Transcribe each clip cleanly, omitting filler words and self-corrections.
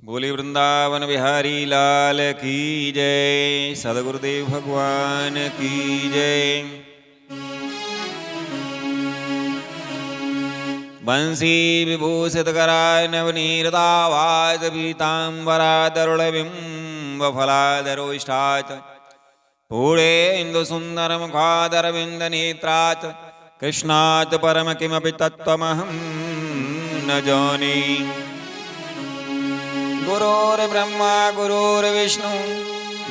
बोले वृंदावन बिहारी लाल की जय। सदगुरुदेव भगवान की जय। बंसी विभूषित कराय नवनीरदावाद पीताम्बरादरुणबिम्ब फलादरोष्टात् पूरे इंदु सुंदर मुखादरविंद नेत्रात् कृष्णात् परम किमपि तत्त्वमहं न जाने। गुरुर्ब्रह्मा गुरुर्विष्णु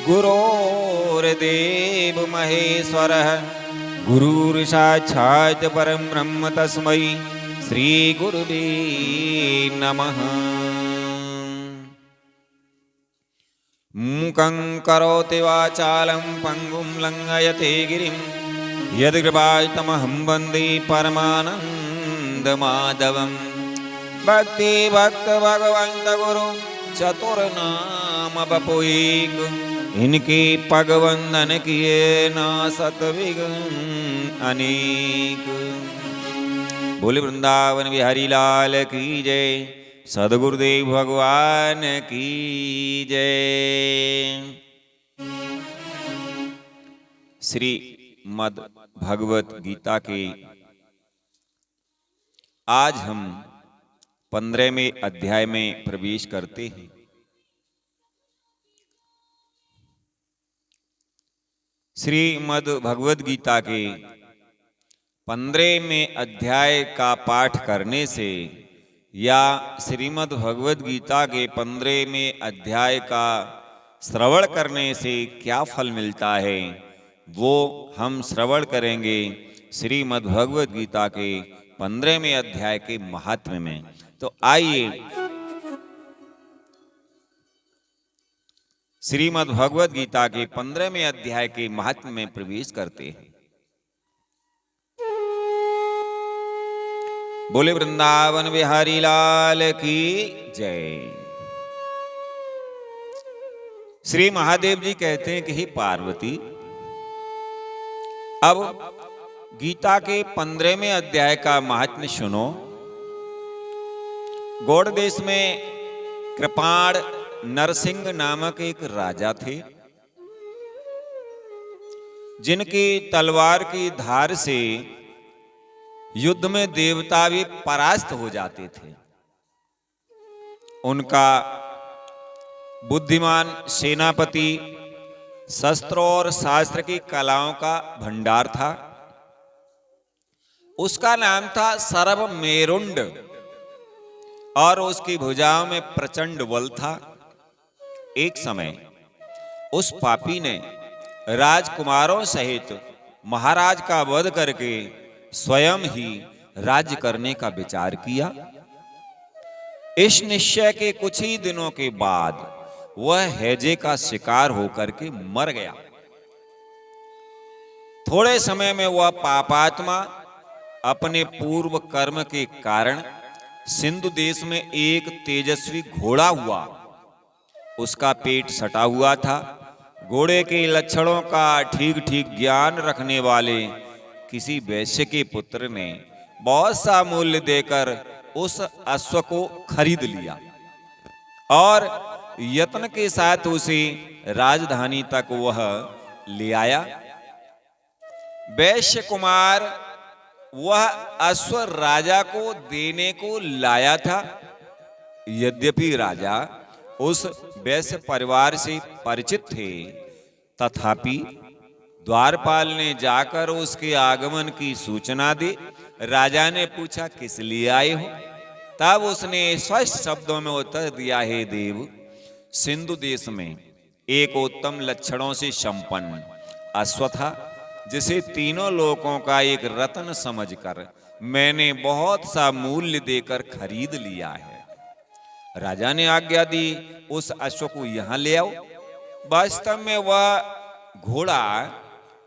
गुरुर्देव महेश्वरः गुरुर्साक्षात् परं ब्रह्म तस्मै श्री गुरुवे नमः। मूकं करोति वाचालं पंगुं लंघयते गिरिं यत्कृपातमहं वन्दे परमानन्दमाधवं। भक्ति भक्त भगवंत गुरु चतुर्नाम बपुएक इनके पग वंदन किए ना सतविघ्न अनेक। बोले वृंदावन बिहारी लाल की जय। सदगुरुदेव भगवान की जय। श्रीमद् भगवत गीता के आज हम 15वें अध्याय में प्रवेश करते हैं। श्रीमद् भगवत गीता के 15वें अध्याय का पाठ करने से या श्रीमद् भगवत गीता के 15वें अध्याय का श्रवण करने से क्या फल मिलता है वो हम श्रवण करेंगे श्रीमद् भगवत गीता के 15वें अध्याय के महात्म्य में। तो आइए श्रीमद् भगवत गीता के 15वें अध्याय के महात्म्य में प्रवेश करते हैं। बोले वृंदावन बिहारी लाल की जय। श्री महादेव जी कहते हैं कि हे पार्वती, अब गीता के 15वें अध्याय का महात्म्य सुनो। गौड़ देश में कृपाण नरसिंह नामक एक राजा थे जिनकी तलवार की धार से युद्ध में देवता भी परास्त हो जाते थे। उनका बुद्धिमान सेनापति शस्त्रों और शास्त्र की कलाओं का भंडार था। उसका नाम था सर्वमेरुंड और उसकी भुजाओं में प्रचंड बल था। एक समय उस पापी ने राजकुमारों सहित महाराज का वध करके स्वयं ही राज्य करने का विचार किया। इस निश्चय के कुछ ही दिनों के बाद वह हैजे का शिकार होकर के मर गया। थोड़े समय में वह पापात्मा अपने पूर्व कर्म के कारण सिंधु देश में एक तेजस्वी घोड़ा हुआ। उसका पेट सटा हुआ था। घोड़े के लक्षणों का ठीक ठीक ज्ञान रखने वाले किसी वैश्य के पुत्र ने बहुत सा मूल्य देकर उस अश्व को खरीद लिया और यत्न के साथ उसे राजधानी तक वह ले आया। वैश्य कुमार वह अश्व राजा को देने को लाया था। यद्यपि राजा उस वैश्य परिवार से परिचित थे, तथापि द्वारपाल ने जाकर उसके आगमन की सूचना दी। राजा ने पूछा, किस लिए आए हो? तब उसने स्पष्ट शब्दों में उत्तर दिया, हे देव, सिंधु देश में एक उत्तम लक्षणों से संपन्न अश्व था जिसे तीनों लोकों का एक रत्न समझकर मैंने बहुत सा मूल्य देकर खरीद लिया है। राजा ने आज्ञा दी, उस अश्व को यहां ले आओ। वास्तव में वह घोड़ा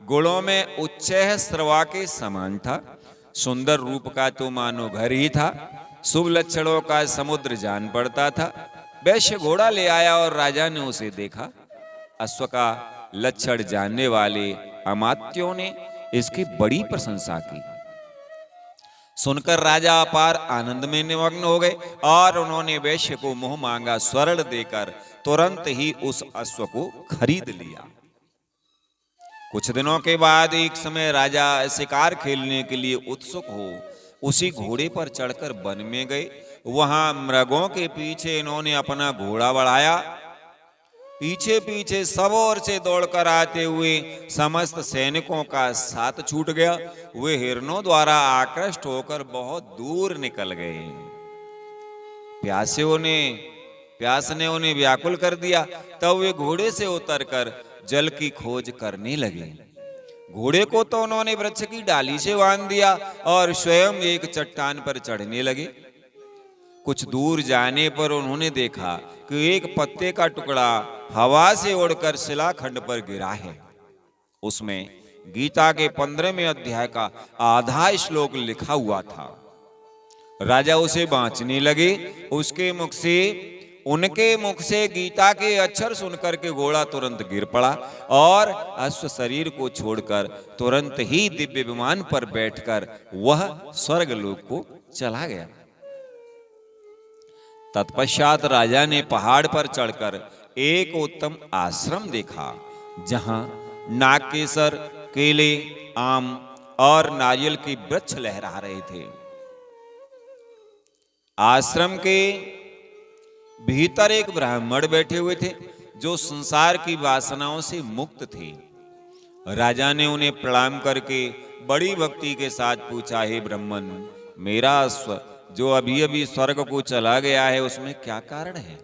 गुणों में उच्चैः स्रवा के समान था। सुंदर रूप का तो मानो घर ही था। शुभ लक्षणों का समुद्र जान पड़ता था। वैश्य घोड़ा ले आया और राजा ने उसे देखा। अश्व का लक्षण जानने वाले अमात्यों ने इसकी बड़ी प्रशंसा की। सुनकर राजा अपार आनंद में निमग्न हो गए और उन्होंने वैश्य को मुंह मांगा स्वर्ण देकर तुरंत ही उस अश्व को खरीद लिया। कुछ दिनों के बाद एक समय राजा शिकार खेलने के लिए उत्सुक हो उसी घोड़े पर चढ़कर वन में गए। वहां मृगों के पीछे इन्होंने अपना घोड़ा बढ़ाया। पीछे पीछे सब ओर से दौड़कर आते हुए समस्त सैनिकों का साथ छूट गया। वे हिरणों द्वारा आकृष्ट होकर बहुत दूर निकल गए। प्यास ने उन्हें व्याकुल कर दिया। तब वे घोड़े से उतरकर जल की खोज करने लगे। घोड़े को तो उन्होंने वृक्ष की डाली से बांध दिया और स्वयं एक चट्टान पर चढ़ने लगे। कुछ दूर जाने पर उन्होंने देखा कि एक पत्ते का टुकड़ा हवा से उड़कर शिलाखंड पर गिरा है। उसमें गीता के 15वें अध्याय का आधा श्लोक लिखा हुआ था। राजा उसे बांचने लगे। उनके मुख से गीता के अक्षर सुनकर के घोड़ा तुरंत गिर पड़ा और अश्व शरीर को छोड़कर तुरंत ही दिव्य विमान पर बैठकर वह स्वर्गलोक को चला गया। तत्पश्चात राजा ने पहाड़ पर चढ़कर एक उत्तम आश्रम देखा, जहां नागकेसर, केले, आम और नारियल के वृक्ष लहरा रहे थे। आश्रम के भीतर एक ब्राह्मण बैठे हुए थे जो संसार की वासनाओं से मुक्त थे। राजा ने उन्हें प्रणाम करके बड़ी भक्ति के साथ पूछा, हे ब्राह्मण, मेरा अश्व जो अभी अभी स्वर्ग को चला गया है उसमें क्या कारण है?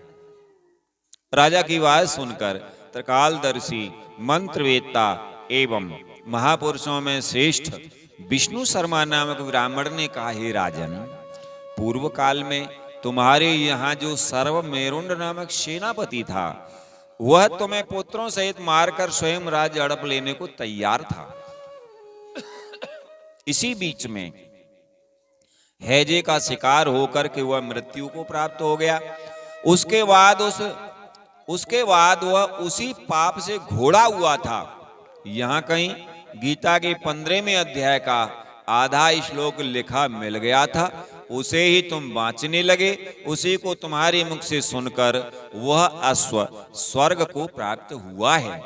राजा की बात सुनकर त्रिकालदर्शी, मंत्रवेत्ता एवं महापुरुषों में श्रेष्ठ विष्णु शर्मा नामक ब्राह्मण ने कहा, हे राजन, पूर्व काल में तुम्हारे यहाँ जो सर्वमेरुंड नामक सेनापति था वह तुम्हें पुत्रों सहित मारकर स्वयं राज्य हड़प लेने को तैयार था। इसी बीच में हैजे का शिकार होकर के वह मृत्यु को प्राप्त हो गया। उसके बाद वह उसी पाप से घोड़ा हुआ था। यहाँ कहीं गीता के 15वें अध्याय का आधा श्लोक लिखा मिल गया था, उसे ही तुम बांचने लगे। उसी को तुम्हारे मुख से सुनकर वह अश्व स्वर्ग को प्राप्त हुआ है।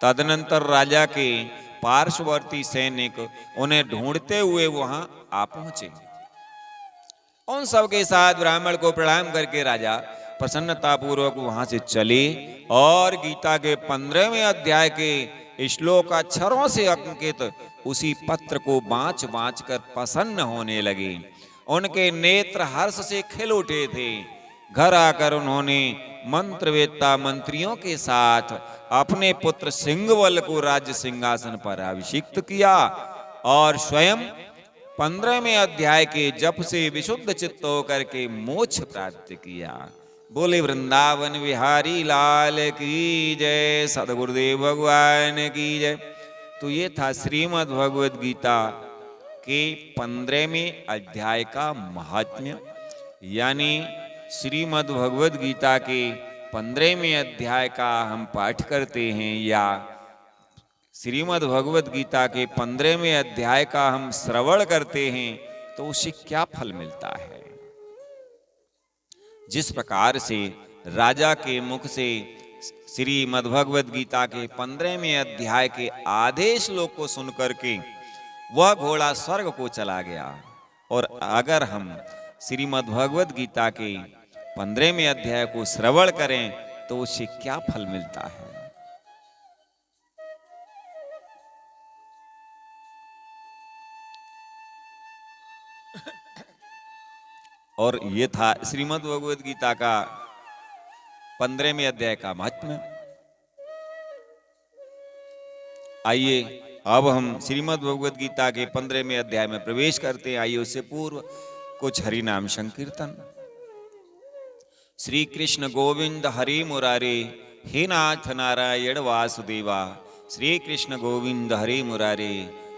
तदनंतर राजा के पार्श्ववर्ती सैनिक उन्हें ढूंढते हुए वहां आ पहुंचे। उन सब के साथ ब्राह्मण को प्रणाम करके राजा प्रसन्नता पूर्वक वहां से चले और गीता के 15वें अध्याय के श्लोक अक्षरों से अंकित उसी पत्र को बाँच बाँच कर प्रसन्न होने लगे। उनके नेत्र हर्ष से खिल उठे थे। घर आकर उन्होंने मंत्रवेत्ता मंत्रियों के साथ अपने पुत्र सिंहबल को राज्य सिंहासन पर अभिषिक्त किया और स्वयं 15वें अध्याय के जप से विशुद्ध चित्त होकर के मोक्ष प्राप्त किया। बोले वृंदावन विहारी लाल की जय, सदगुरुदेव भगवान की जय। तो ये था श्रीमद् भगवद गीता के 15वें अध्याय का महात्म्य। यानी श्रीमद् भगवद गीता के 15वें अध्याय का हम पाठ करते हैं या श्रीमद् भगवद गीता के 15वें अध्याय का हम श्रवण करते हैं तो उसे क्या फल मिलता है। जिस प्रकार से राजा के मुख से श्रीमद्भगवद गीता के 15वें अध्याय के आधे श्लोक को सुनकर के वह घोड़ा स्वर्ग को चला गया, और अगर हम श्रीमद्भगवद गीता के 15वें अध्याय को श्रवण करें तो उससे क्या फल मिलता है। और ये था श्रीमद् भगवद गीता का 15वें अध्याय का महात्म्य। आइए अब हम श्रीमद् भगवद गीता के 15वें अध्याय में प्रवेश करते हैं। आइए उससे पूर्व कुछ हरि नाम संकीर्तन। श्री कृष्ण गोविंद हरि मुरारे, हे नाथ नारायण वासुदेवा। श्री कृष्ण गोविंद हरि मुरारे,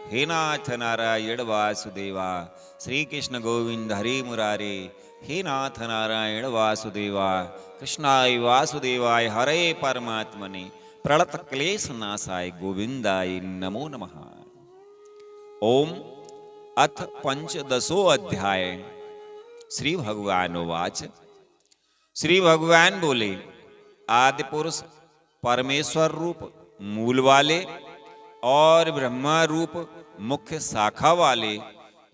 हे नाथ नारायण वासुदेवा। श्री कृष्ण गोविंद हरि मुरारे, हे नाथ नारायण वासुदेवा। कृष्णाय वासुदेवाय हरे परमात्मने प्रणत क्लेश नाशाय गोविंदाय नमो नमः। ओम अथ पंचदशो अध्याय। श्री भगवान उवाच। श्री भगवान बोले, आदि पुरुष परमेश्वर रूप मूल वाले और ब्रह्मा रूप मुख्य शाखा वाले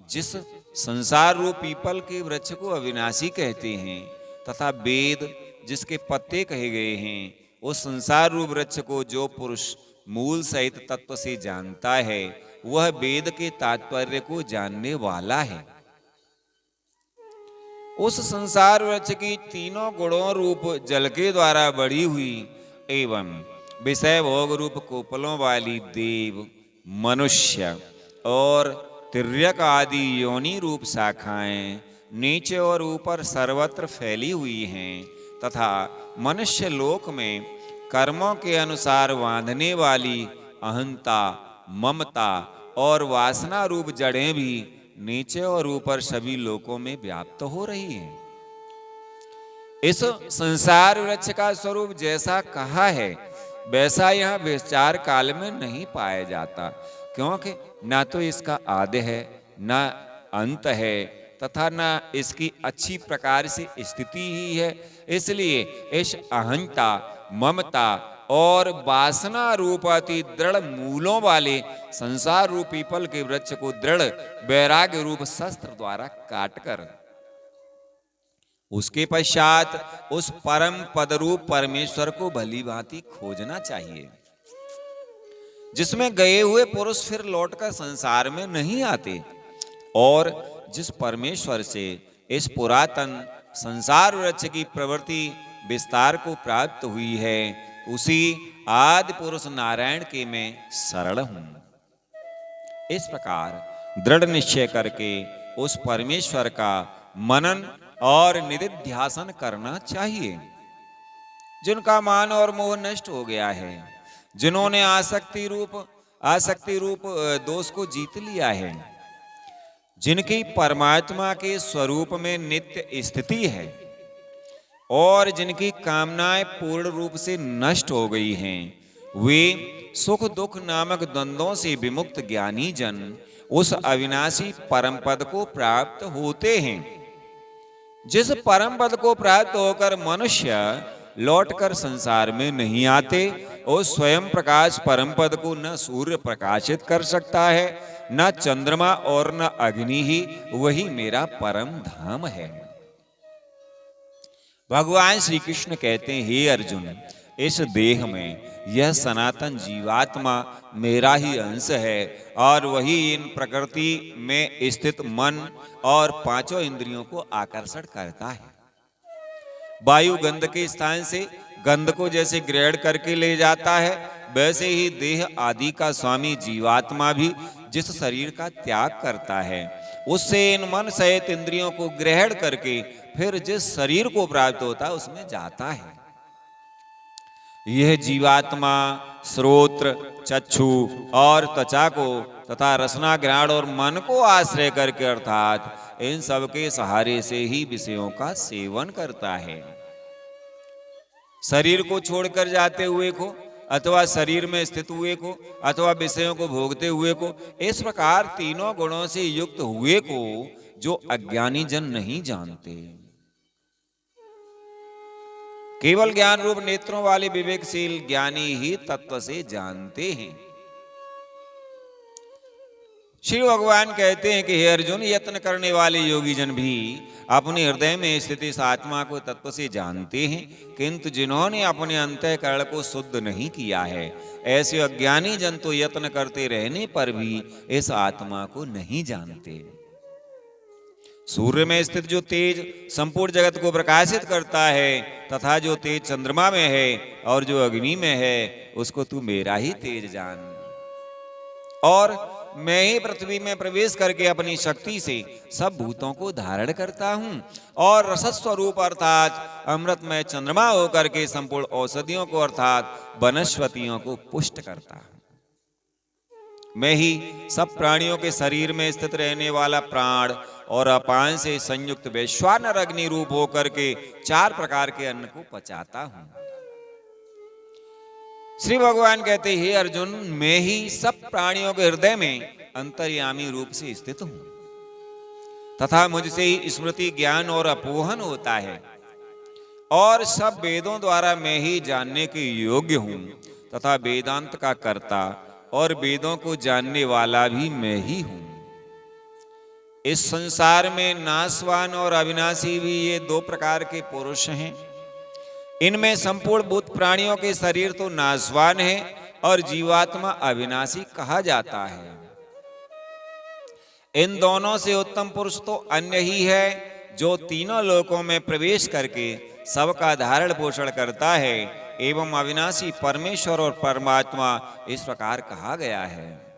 जिस संसार रूप पीपल के वृक्ष को अविनाशी कहते हैं तथा वेद जिसके पत्ते कहे गए हैं, उस संसार रूप वृक्ष को जो पुरुष मूल सहित तत्व से जानता है वह वेद के तात्पर्य को जानने वाला है। उस संसार वृक्ष की तीनों गुणों रूप जल के द्वारा बढ़ी हुई एवं विषय भोग रूप कोपलों वाली देव, मनुष्य और तिर्यक आदि योनि रूप शाखाएं नीचे और ऊपर सर्वत्र फैली हुई हैं तथा मनुष्य लोक में कर्मों के अनुसार बांधने वाली अहंता, ममता और वासना रूप जड़ें भी नीचे और ऊपर सभी लोकों में व्याप्त हो रही हैं। इस संसार वृक्ष का स्वरूप जैसा कहा है वैसा यह विचार काल में नहीं पाया जाता, क्योंकि ना तो इसका आदि है, ना अंत है तथा ना इसकी अच्छी प्रकार से स्थिति ही है। इसलिए इस अहंता, ममता और वासना रूप अति दृढ़ मूलों वाले संसार रूप पीपल के वृक्ष को दृढ़ वैराग्य रूप शस्त्र द्वारा काटकर उसके पश्चात उस परम पद रूप परमेश्वर को भली भांति खोजना चाहिए, जिसमें गए हुए पुरुष फिर लौटकर संसार में नहीं आते और जिस परमेश्वर से इस पुरातन संसार वृक्ष की प्रवृत्ति विस्तार को प्राप्त हुई है, उसी आदि पुरुष नारायण के मैं शरण हूं। इस प्रकार दृढ़ निश्चय करके उस परमेश्वर का मनन और निधिध्यासन करना चाहिए, जिनका मान और मोह नष्ट हो गया है, जिन्होंने आसक्ति रूप दोष को जीत लिया है, जिनकी परमात्मा के स्वरूप में नित्य स्थिति है और जिनकी कामनाएं पूर्ण रूप से नष्ट हो गई हैं, वे सुख दुख नामक द्वंद्वों से विमुक्त ज्ञानी जन उस अविनाशी परम पद को प्राप्त होते हैं। जिस परम पद को प्राप्त होकर मनुष्य लौटकर संसार में नहीं आते, उस स्वयं प्रकाश परम पद को न सूर्य प्रकाशित कर सकता है, न चंद्रमा और न अग्नि ही वही मेरा परम धाम है। भगवान श्री कृष्ण कहते हैं, हे अर्जुन, इस देह में यह सनातन जीवात्मा मेरा ही अंश है और वही इन प्रकृति में स्थित मन और पांचों इंद्रियों को आकर्षण करता है। वायु गंध के स्थान से गंध को जैसे ग्रहण करके ले जाता है, वैसे ही देह आदि का स्वामी जीवात्मा भी जिस शरीर का त्याग करता है, उससे इन मन सहित इंद्रियों को ग्रहण करके फिर जिस शरीर को प्राप्त होता है उसमें जाता है। यह जीवात्मा श्रोत्र, चक्षु और त्वचा को तथा रसना, घ्राण और मन को आश्रय करके अर्थात इन सब के सहारे से ही विषयों का सेवन करता है। शरीर को छोड़कर जाते हुए को अथवा शरीर में स्थित हुए को अथवा विषयों को भोगते हुए को, इस प्रकार तीनों गुणों से युक्त हुए को जो अज्ञानी जन नहीं जानते, केवल ज्ञान रूप नेत्रों वाले विवेकशील ज्ञानी ही तत्व से जानते हैं। श्री भगवान कहते हैं कि हे अर्जुन, यत्न करने वाले योगी जन भी अपने हृदय में स्थित इस आत्मा को तत्व से जानते हैं, किंतु जिन्होंने अपने अंतःकरण को शुद्ध नहीं किया है, ऐसे अज्ञानी जन तो यत्न करते रहने पर भी इस आत्मा को नहीं जानते। सूर्य में स्थित जो तेज संपूर्ण जगत को प्रकाशित करता है तथा जो तेज चंद्रमा में है और जो अग्नि में है, उसको तू मेरा ही तेज जान। और मैं ही पृथ्वी में प्रवेश करके अपनी शक्ति से सब भूतों को धारण करता हूं और रसस्वरूप अर्थात अमृतमय चंद्रमा होकर के संपूर्ण औषधियों को अर्थात वनस्पतियों को पुष्ट करता हूं। मैं ही सब प्राणियों के शरीर में स्थित रहने वाला प्राण और अपान से संयुक्त वैश्वानर अग्नि रूप होकर के 4 प्रकार के अन्न को पचाता हूं। श्री भगवान कहते, हे अर्जुन, मैं ही सब प्राणियों के हृदय में अंतर्यामी रूप से स्थित हूं तथा मुझसे ही स्मृति ज्ञान और अपोहन होता है और सब वेदों द्वारा मैं ही जानने के योग्य हूं तथा वेदांत का कर्ता और वेदों को जानने वाला भी मैं ही हूं। इस संसार में नाशवान और अविनाशी भी ये दो प्रकार के पुरुष हैं। इनमें संपूर्ण भूत प्राणियों के शरीर तो नाशवान है और जीवात्मा अविनाशी कहा जाता है। इन दोनों से उत्तम पुरुष तो अन्य ही है जो तीनों लोकों में प्रवेश करके सबका धारण पोषण करता है एवं अविनाशी परमेश्वर और परमात्मा इस प्रकार कहा गया है।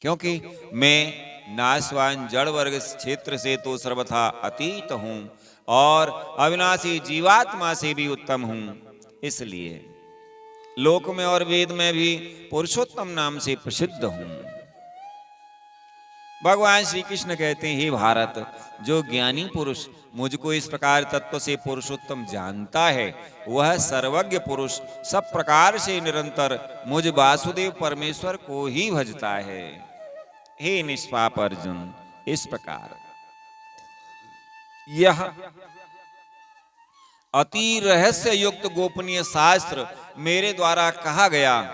क्योंकि मैं नाशवान जड़ वर्ग क्षेत्र से तो सर्वथा अतीत हूं और अविनाशी जीवात्मा से भी उत्तम हूं, इसलिए लोक में और वेद में भी पुरुषोत्तम नाम से प्रसिद्ध हूं। भगवान श्री कृष्ण कहते हैं, हे भारत, जो ज्ञानी पुरुष मुझको इस प्रकार तत्व से पुरुषोत्तम जानता है वह सर्वज्ञ पुरुष सब प्रकार से निरंतर मुझ वासुदेव परमेश्वर को ही भजता है। हे निष्पाप अर्जुन, इस प्रकार यह अति रहस्य युक्त गोपनीय शास्त्र मेरे द्वारा कहा गया,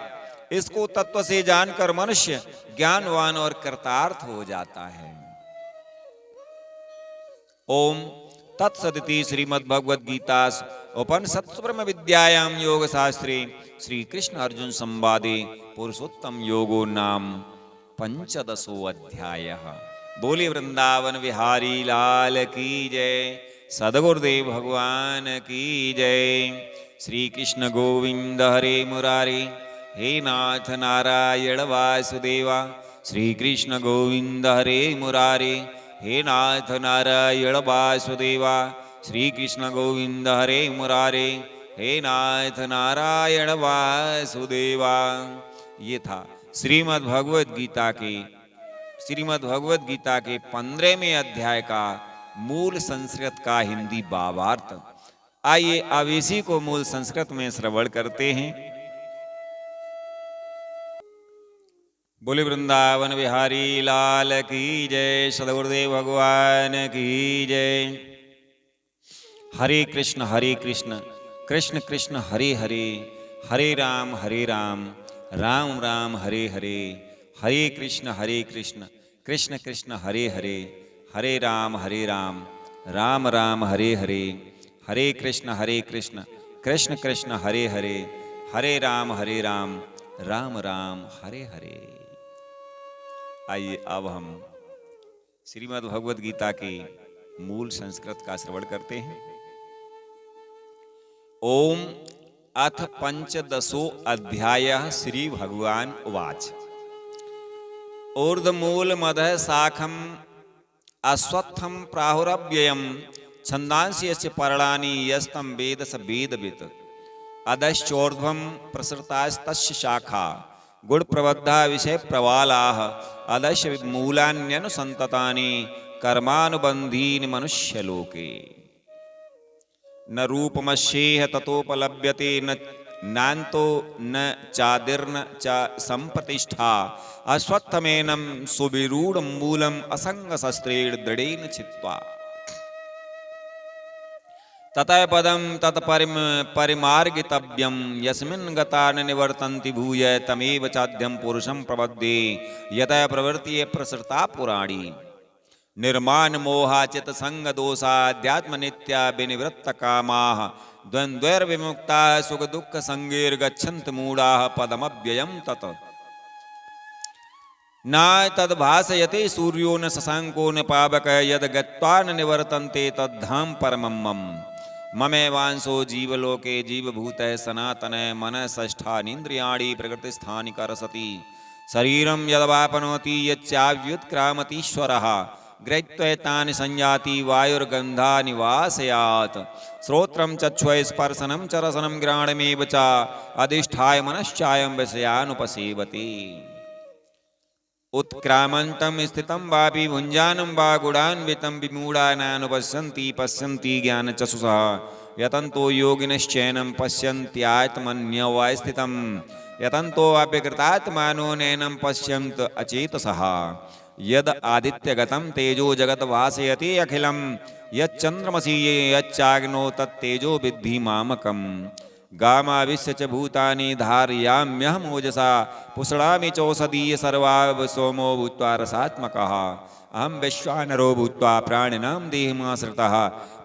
इसको तत्व से जानकर मनुष्य ज्ञानवान और कृतार्थ हो जाता है। ओम तत्सदिति श्रीमद्भगवद गीता उपनिषत्सु ब्रह्म विद्यायां योग शास्त्रे श्री कृष्ण अर्जुन संवादे पुरुषोत्तम योगो नाम 15 अध्यायः। बोले वृंदावन विहारी लाल की जय, सद्गुरुदेव भगवान की जय। श्री कृष्ण गोविंद हरे मुरारी, हे नाथ नारायण वासुदेवा। श्री कृष्ण गोविंद हरे मुरारी, हे नाथ नारायण वासुदेवा। श्री कृष्ण गोविंद हरे मुरारे, हे नाथ नारायण वासुदेवा। ये था श्रीमद् भगवद गीता के 15वें अध्याय का मूल संस्कृत का हिंदी भावार्थ। आइए अब इसी को मूल संस्कृत में श्रवण करते हैं। बोले वृंदावन विहारी लाल की जय, सद्गुरुदेव भगवान की जय। हरे कृष्ण कृष्ण कृष्ण हरे हरे, हरे राम राम राम हरे हरे, हरे कृष्ण कृष्ण कृष्ण हरे हरे, हरे राम राम राम हरे हरे, हरे कृष्ण कृष्ण कृष्ण हरे हरे, हरे राम राम राम हरे हरे। आइए अब हम श्रीमद् भगवद गीता के मूल संस्कृत का श्रवण करते हैं। ओम अथ 15 अध्यायः। श्री भगवान उवाच। ऊर्ध्वमूल मदः शाखम अश्वत्थम प्राहुरव्ययम, छंदांसि यस्य पर्णानि यस्तं वेद स वेदवित्। अधश्चोर्ध्वं प्रसृतास्तस्य शाखा, गुण प्रबद्धा विषय प्रवालाः। अदश मूलान्यनुसंततानि, कर्मानुबंधीनि मनुष्यलोके। न रूपमस्येह ततोपलभ्यते, न नान्तो न चादिर्न च संप्रतिष्ठा। अश्वत्थमेनं सुविरूढं मूलम् असंगशस्त्रेण दृढेन छित्त्वा। ततः पदं तत्परिमार्गितव्यं, यस्मिन् गता न निवर्तन्ति भूय तमेव चाद्यं पुरुषं प्रपद्ये। यतः प्रवृत्तिः प्रसृता पुराणी, निर्माण मोहाचित संग दोषाध्यात्म नित्या विनिवृत्त कामाः। द्वन्द्वैर्विमुक्ताः सुख दुःख संगैर्गच्छन्ति मूढाः, पदमव्ययं तत् न तद्भासयते सूर्यो न शशांको न पावकः। यद् गत्वा न निवर्तन्ते तद्धाम परमं मम। ममैवांशो जीवलोके जीवभूतः सनातनः। मनः षष्ठानीन्द्रियाणि प्रकृतिस्थानि करसति। शरीरं यद्वाप्नोति यच्चाव्युत्क्रामतीश्वरः। गृहीत्वैतानि संयाति वायुर्गन्धानि वासयात्। श्रोत्रं चक्षुः स्पर्शनं च रसनं घ्राणमेव च, अधिष्ठाय मनश्चायं विषयानुपसेवते। उत्क्रामन्तं स्थितं वापि भुञ्जानं वा गुणान्वितं विमूढा नानुपश्यन्ति पश्यन्ति ज्ञानचक्षुषा। यतन्तो योगिनश्चैनं पश्यन्त्यात्मन्यवस्थितं। यतन्तो अप्यकृतात्मानो नैनं पश्यन्त अचेतसः यद आदित्यगतं तेजो जगत वासयति अखिलं यच्चन्द्रमसि यच्चाग्नो तत्तेजो विद्धि मामकम् गामाविश्य च भूतानि धारयाम्यहम् ओजसा पुष्णामि चौषधीय सर्वाव सोमो भूत्वा रसात्मकः अहं वैश्वानरो भूत्वा प्राणिनां देहमाश्रितः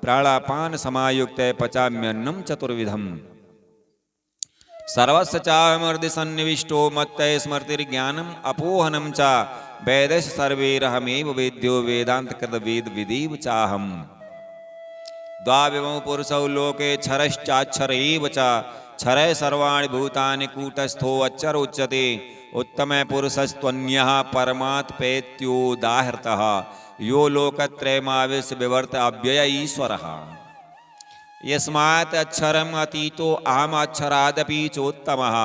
प्राणापान समायुक्ते पचाम्यन्नं चतुर्विधम् सर्वस्य चामर्दि सन्निविष्टो मत्तये स्मृतिर्ज्ञानम् अपोहनं च वेदस्य सर्वैरहमेव वेद्यो वेदान्तकृत वेद विदेव चाहम् द्वाविमौ पुरुषौ लोके क्षरश्चाक्षर एव च क्षरे सर्वाणि भूतानि कूटस्थो अक्षर उच्यते उत्तमे पुरुषस्त्वन्यः परमात्पेत्योदाहृतः यो लोकत्रयमाविश्य विवर्त अव्यय ईश्वरः यस्मात् अक्षरम् अतीतो अहम् अक्षरादपि चोत्तमः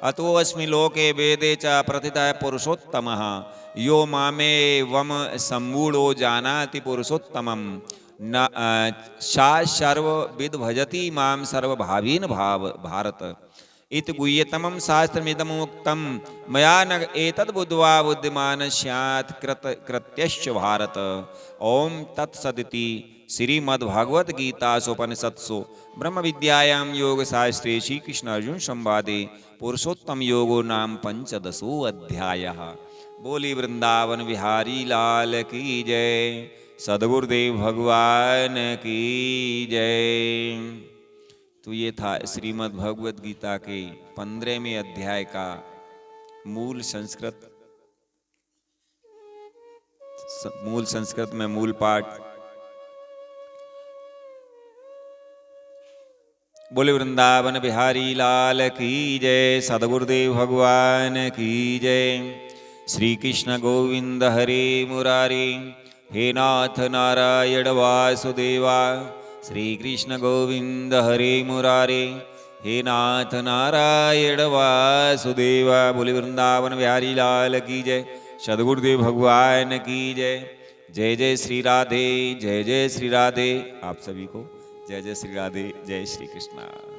अतोऽस्मि लोके वेदे च प्रतितः पुरुषोत्तमः यो मामेवं सम्मूढो जानाति पुरुषोत्तमं न सा सर्वविद भजति मां सर्वभावेन भारत इति गुह्यतमं शास्त्रमिदमुक्तं मया न एतद्बुद्ध्वा बुद्धिमान् स्यात् कृत्यश्च भारत ओम तत्सदिति श्रीमद्भागवत गीतासुपनिषत्सु ब्रह्म विद्यायां योग शास्त्रे श्री कृष्ण अर्जुन संवादे पुरुषोत्तम योगो नाम पंचदशो अध्यायः। बोली वृंदावन बिहारी लाल की जय, सद्गुरुदेव भगवान की जय। तो ये था श्रीमद् भगवत गीता के 15वें अध्याय का मूल संस्कृत में मूल पाठ। बोले वृंदावन बिहारी लाल की जय, सद्गुरुदेव भगवान की जय। श्री कृष्ण गोविंद हरे मुरारी, हे नाथ नारायण वासुदेवा। श्री कृष्ण गोविंद हरे मुरारे, हे नाथ नारायण वासुदेवा। बोले वृंदावन बिहारी लाल की जय, सद्गुरुदेव भगवान की जय। जय जय श्री राधे, जय जय श्री राधे। आप सभी को जय जय श्री राधे, जय श्री कृष्ण।